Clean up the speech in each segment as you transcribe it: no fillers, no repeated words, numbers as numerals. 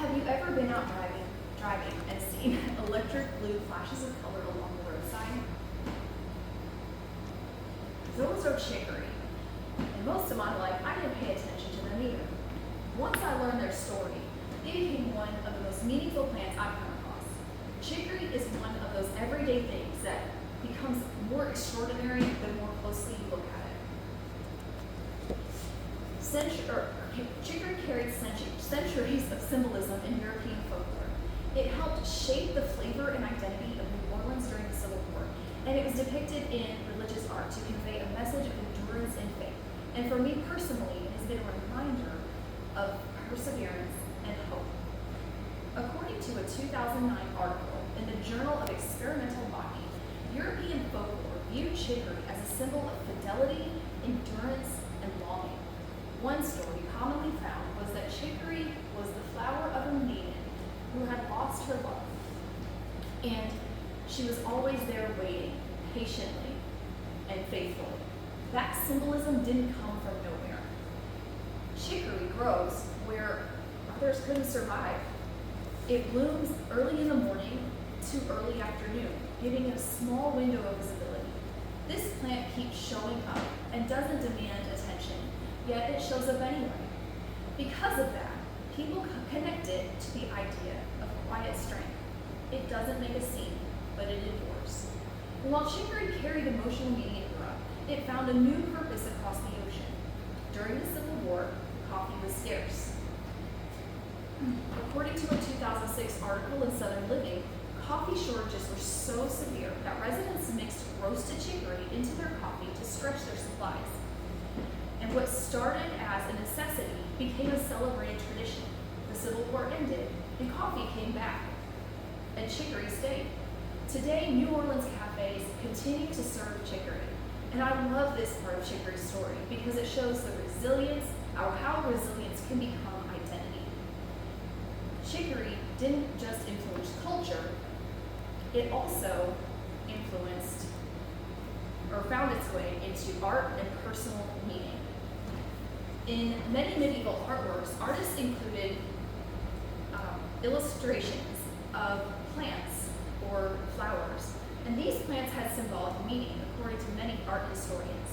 Have you ever been out driving and seen electric blue flashes of color along the roadside? Those are chicory. And most of my life, I didn't pay attention to them either. Once I learned their story, they became one of the most meaningful plants I've come across. Chicory is one of those everyday things that becomes more extraordinary the more closely you look at it. Chicory carried centuries of symbolism in European folklore. It helped shape the flavor and identity of New Orleans during the Civil War, and it was depicted in religious art to convey a message of endurance and faith. And for me personally, it has been a reminder of perseverance and hope. According to a 2009 article in the Journal of Experimental Botany, European folklore viewed chicory as a symbol of fidelity, endurance, and longing. One story commonly found was that chicory was the flower of a maiden who had lost her love, and she was always there waiting, patiently and faithfully. That symbolism didn't come from nowhere. Chicory grows where others couldn't survive. It blooms early in the morning to early afternoon, giving it a small window of visibility. This plant keeps showing up and doesn't demand attention, yet it shows up anyway. Because of that, people connect it to the idea of quiet strength. It doesn't make a scene, but it endures. And while chicory carried emotional meaning in Europe, it found a new purpose across the ocean. During the Civil War, coffee was scarce. According to a 2006 article in Southern Living, coffee shortages were so severe that residents mixed roasted chicory into their coffee to stretch their supplies. And what started as a necessity became a celebrated tradition. The Civil War ended, and coffee came back, and chicory stayed. Today, New Orleans cafes continue to serve chicory, and I love this part of chicory's story because it shows the resilience, or how resilience can become identity. Chicory didn't just influence culture, it also influenced or found its way into art and personal meaning. In many medieval artworks, artists included illustrations of plants or flowers, and these plants had symbolic meaning according to many art historians.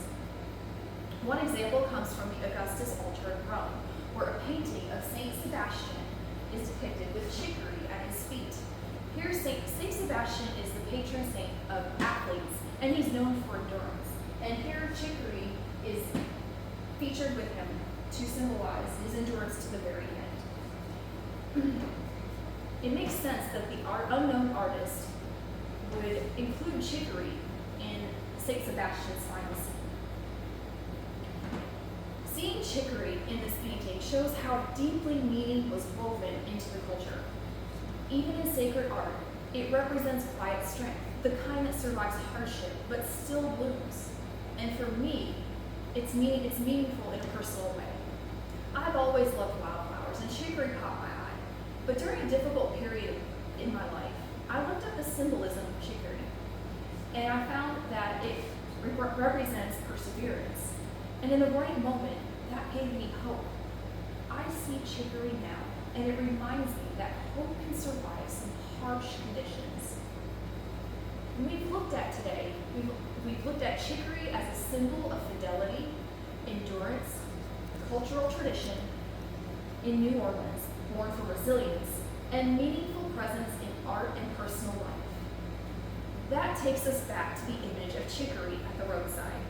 One example comes from the Augustus altar in Rome, where a painting of Saint Sebastian is depicted with chicory at his feet. Here, Saint Sebastian is the patron saint of athletes, and he's known for endurance. And here, chicory is featured with him to symbolize his endurance to the very end. It makes sense that the unknown artist would include chicory in Saint Sebastian's final scene. Seeing chicory in this painting shows how deeply meaning was woven into the culture. Even in sacred art, it represents quiet strength, the kind that survives hardship but still blooms. And for me, it's meaningful in a personal way. I've always loved wildflowers, and chicory caught my eye. But during a difficult period in my life, I looked up the symbolism of chicory, and I found that it represents perseverance. And in the right moment, that gave me hope. I see chicory now, and it reminds me that hope can survive some harsh conditions. We've looked at chicory as a symbol of fidelity, endurance, cultural tradition in New Orleans, born for resilience, and meaningful presence in art and personal life. That takes us back to the image of chicory at the roadside.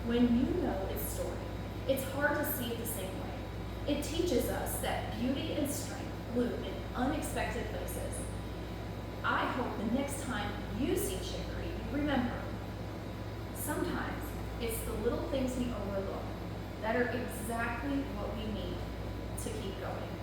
When you know its story, it's hard to see it the same way. It teaches us that beauty and strength bloom in unexpected places. I hope the next time you see chicory, you remember, sometimes it's the little things we overlook that are exactly what we need to keep going.